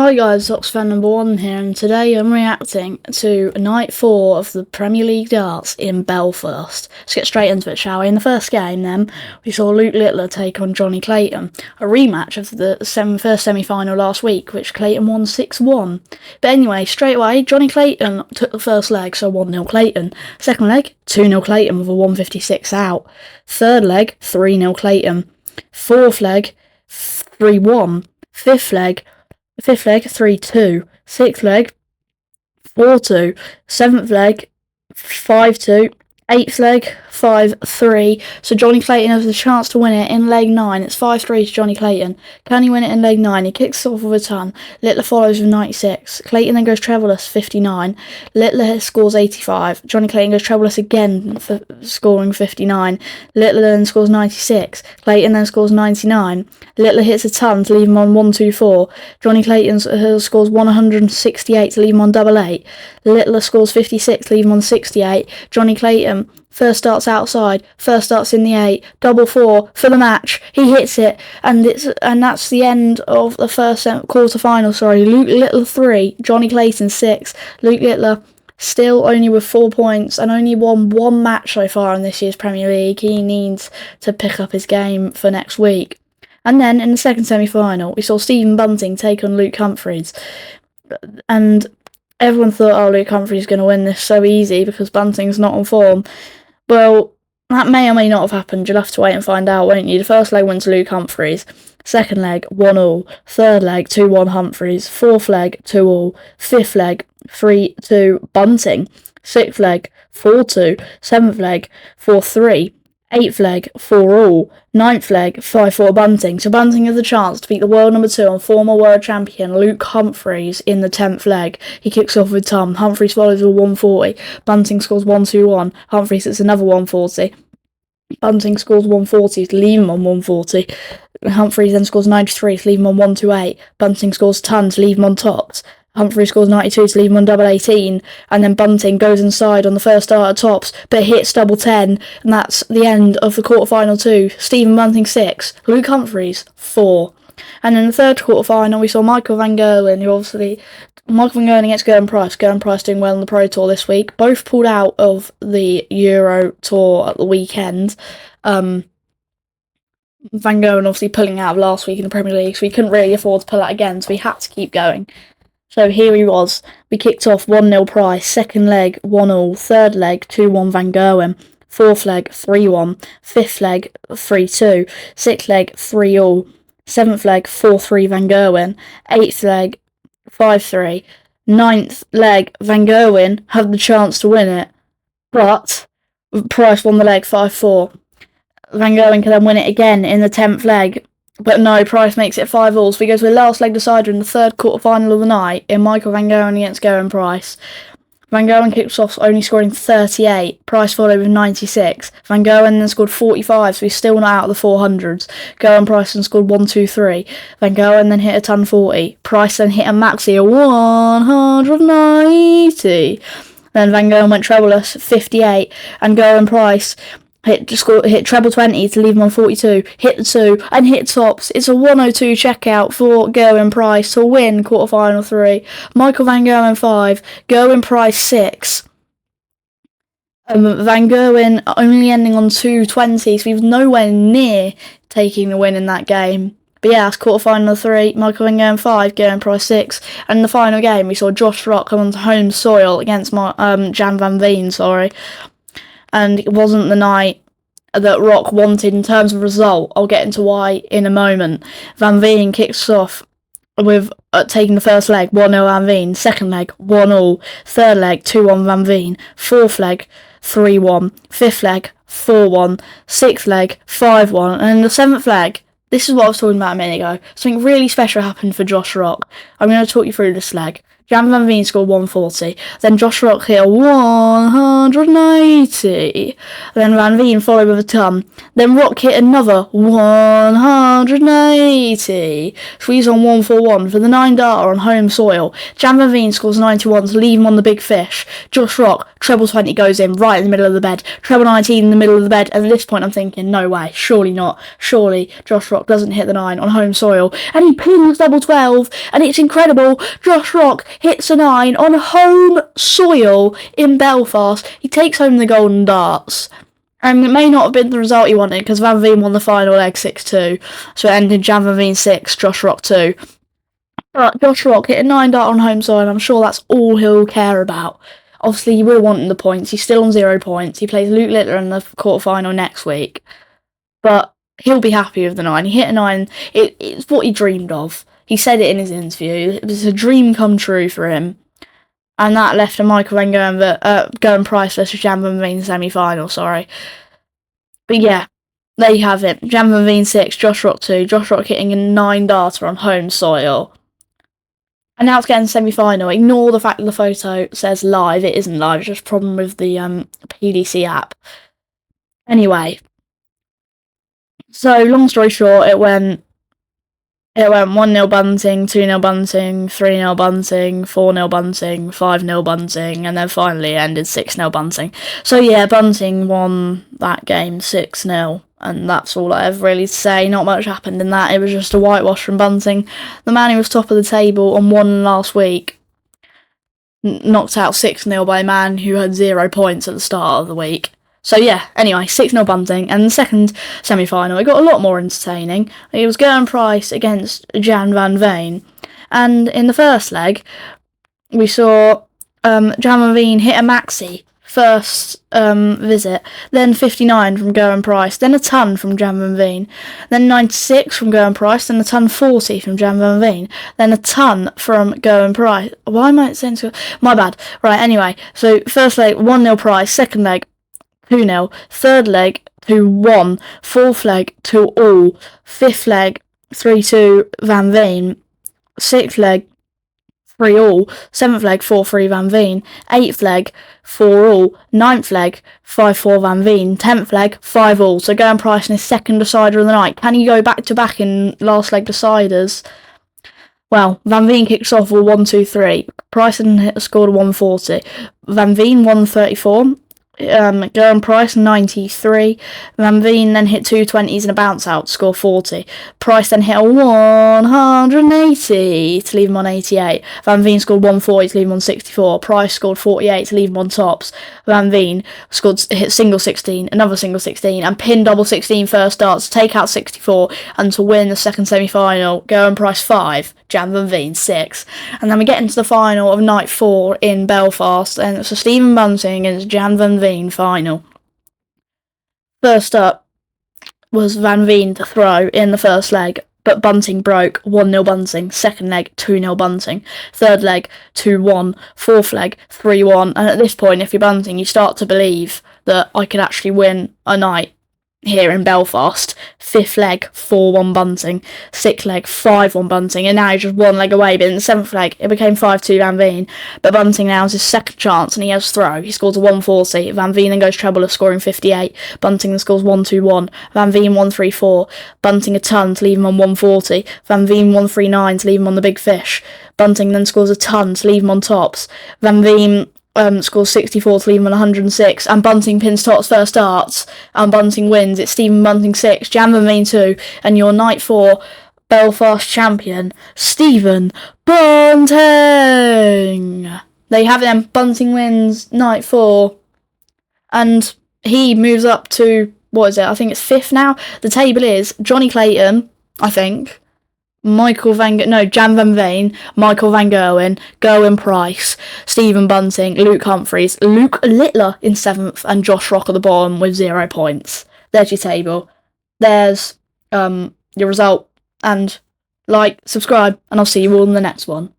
Hi guys, Ox fan number 1 here, and today I'm reacting to night 4 of the Premier League darts in Belfast. Let's get straight into it, shall we? In the first game then, we saw Luke Littler take on Johnny Clayton, a rematch of the first semi-final last week, which Clayton won 6-1. But anyway, straight away, Johnny Clayton took the first leg, so 1-0 Clayton. Second leg, 2-0 Clayton with a 156 out. Third leg, 3-0 Clayton. Fourth leg, 3-1. Fifth leg, 3-2. Sixth leg, 4-2. Seventh leg, 5-2. Eighth leg, 5-3. So Johnny Clayton has a chance to win it in leg 9. It's 5-3 to Johnny Clayton. Can he win it in leg 9? He kicks off with a ton. Littler follows with 96. Clayton then goes trebleless, 59. Littler scores 85. Johnny Clayton goes trebleless again for scoring 59. Littler then scores 96. Clayton then scores 99. Littler hits a ton to leave him on 124. Johnny Clayton scores 168 to leave him on 88. Littler scores 56 to leave him on 68. Johnny Clayton first starts outside, first starts in the 8, double 4 for the match. He hits it, and that's the end of the first quarter final. Luke Littler 3, Johnny Clayton 6. Luke Littler still only with 4 points and only won one match so far in this year's Premier League. He needs to pick up his game for next week. And then in the second semi-final, we saw Stephen Bunting take on Luke Humphries, and everyone thought, oh, Luke Humphries is going to win this so easy because Bunting's not on form. Well, that may or may not have happened. You'll have to wait and find out, won't you? The first leg went to Luke Humphries. Second leg, 1-1. Third leg, 2-1 Humphries. Fourth leg, 2-2. Fifth leg, 3-2 Bunting. Sixth leg, 4-2. Seventh leg, 4-3. Eighth leg, 4-all. Ninth leg, 5-4 Bunting. So Bunting has a chance to beat the world number 2 and former world champion Luke Humphries in the 10th leg. He kicks off with Tom. Humphries follows with 140. Bunting scores 121. Humphries hits another 140. Bunting scores 140 to leave him on 140. Humphries then scores 93 to leave him on 128. Bunting scores ton to leave him on tops. Humphrey scores 92 to leave him on double 18, and then Bunting goes inside on the first start at tops, but hits double 10, and that's the end of the quarterfinal 2. Stephen Bunting 6, Luke Humphries 4. And in the third quarterfinal, we saw Michael Van Gerwen, Michael Van Gerwen against Gerwyn Price. Gerwyn Price doing well on the Pro Tour this week. Both pulled out of the Euro Tour at the weekend. Van Gerwen obviously pulling out of last week in the Premier League, so he couldn't really afford to pull out again, so he had to keep going. So here he was. We kicked off 1-0 Price. Second leg, 1-all. Third leg, 2-1 Van Gerwen. Fourth leg, 3-1. Fifth leg, 3-2. Sixth leg, 3-all. Seventh leg, 4-3 Van Gerwen. Eighth leg, 5-3. Ninth leg, Van Gerwen had the chance to win it, but Price won the leg 5-4. Van Gerwen can then win it again in the 10th leg. But no, Price makes it 5-all, so we go to the last leg decider in the third quarterfinal of the night in Michael Van Gerwen against Gerwyn Price. Van Gerwen kicks off only scoring 38, Price followed with 96. Van Gerwen then scored 45, so he's still not out of the 400s. Gerwyn Price then scored 1-2-3. Van Gerwen then hit a ton 40. Price then hit a maxi of 190. Then Van Gerwen went trebleless, 58, and Gerwyn Price hit treble 20 to leave him on 42, hit the 2, and hit tops. It's a 102 checkout for Gerwyn Price to win quarterfinal 3. Michael Van Gerwen 5, Gerwyn Price 6. Van Gerwen only ending on 220, so he was nowhere near taking the win in that game. But yeah, that's quarterfinal 3, Michael Van Gerwen 5, Gerwyn Price 6. And in the final game, we saw Josh Rock come onto home soil against Jan van Veen, and it wasn't the night that Rock wanted in terms of result. I'll get into why in a moment. Van Veen kicks off with taking the first leg, 1-0 Van Veen. Second leg, 1-all. Third leg, 2-1 Van Veen. Fourth leg, 3-1. Fifth leg, 4-1. Sixth leg, 5-1. And in the seventh leg, this is what I was talking about a minute ago. Something really special happened for Josh Rock. I'm going to talk you through this leg. Jan Van Veen scored 140. Then Josh Rock hit a 180. Then Van Veen followed with a ton. Then Rock hit another 180. So he's on 141 for the 9-darter on home soil. Jan Van Veen scores 91 to leave him on the big fish. Josh Rock, treble 20 goes in right in the middle of the bed. Treble 19 in the middle of the bed. And at this point I'm thinking, no way, surely not. Surely Josh Rock doesn't hit the 9 on home soil. And he pings double 12. And it's incredible. Josh Rock hits a 9 on home soil in Belfast. He takes home the golden darts. And it may not have been the result he wanted, because Van Veen won the final leg 6-2. So it ended Jan Van Veen 6, Josh Rock 2. But Josh Rock hit a 9-dart on home soil, and I'm sure that's all he'll care about. Obviously, he will want the points. He's still on 0 points. He plays Luke Littler in the quarterfinal next week. But he'll be happy with the 9. He hit a 9. It's what he dreamed of. He said it in his interview. It was a dream come true for him. And that left a Michael Van Gerwen Price versus Jan Van Veen semi-final, sorry. But yeah, there you have it. Jan Van Veen 6, Josh Rock 2. Josh Rock hitting a 9-darter on home soil. And now it's getting semi-final. Ignore the fact that the photo says live. It isn't live. It's just a problem with the PDC app. Anyway. So, long story short, it went 1-0 Bunting, 2-0 Bunting, 3-0 Bunting, 4-0 Bunting, 5-0 Bunting, and then finally it ended 6-0 Bunting. So yeah, Bunting won that game 6-0, and that's all I have really to say. Not much happened in that. It was just a whitewash from Bunting. The man who was top of the table and won last week knocked out 6-0 by a man who had 0 points at the start of the week. So yeah, anyway, 6-0 Bunting, and the second semi-final, it got a lot more entertaining. It was Gerwen Price against Jan Van Veen, and in the first leg, we saw Jan Van Veen hit a maxi, first visit, then 59 from Gerwen Price, then a ton from Jan Van Veen, then 96 from Gerwen Price, then a ton 40 from Jan Van Veen, then a ton from Gerwen Price. Why am I saying so? My bad. Right, anyway, so first leg, 1-0 Price, second leg, 2-0, third leg, 2-1, fourth leg, 2-all, fifth leg, 3-2 Van Veen, sixth leg, 3-all, seventh leg, 4-3 Van Veen, eighth leg, 4-all, ninth leg, 5-4 Van Veen, 10th leg, 5-all. So Gerwen Price in his second decider of the night. Can he go back-to-back in last leg deciders? Well, Van Veen kicks off with 1-2-3. Price scored 140. Van Veen 134. Gerwen Price 93. Van Veen then hit 2 20s and a bounce out to score 40. Price then hit a 180 to leave him on 88. Van Veen scored 140 to leave him on 64. Price scored 48 to leave him on tops. Van Veen hit single 16, another single 16, and pin double 16 first darts to take out 64 and to win the second semi-final. Gerwen Price 5, Jan Van Veen 6. And then we get into the final of night 4 in Belfast, and it's a Stephen Bunting against Jan Van Veen final. First up was Van Veen to throw in the first leg, but Bunting broke. 1-0 Bunting. Second leg, 2-0 Bunting. Third leg, 2-1. Fourth leg, 3-1. And at this point, if you're Bunting, you start to believe that I could actually win a night here in Belfast. Fifth leg, 4-1 Bunting. Sixth leg, 5-1 Bunting. And now he's just one leg away. But in the seventh leg, it became 5-2 Van Veen. But Bunting now has his second chance and he has throw. He scores a 140. Van Veen then goes treble of scoring 58. Bunting then scores 1-2-1. Van Veen 1-3-4. Bunting a ton to leave him on 140. Van Veen 1-3-9 to leave him on the big fish. Bunting then scores a ton to leave him on tops. Van Veen scores 64 to leave him on 106, and Bunting pins tops first darts, and Bunting wins. It's Stephen Bunting 6, Jan Van Veen 2, and your night 4 Belfast champion, Stephen Bunting. There you have it then. Bunting wins night 4, and he moves up to, what is it, I think it's 5th now. The table is Johnny Clayton, I think, Jan Van Veen, Michael Van Gerwen, Gerwen Price, Stephen Bunting, Luke Humphries, Luke Littler in 7th, and Josh Rock at the bottom with 0 points. There's your table. There's your result. And like, subscribe, and I'll see you all in the next one.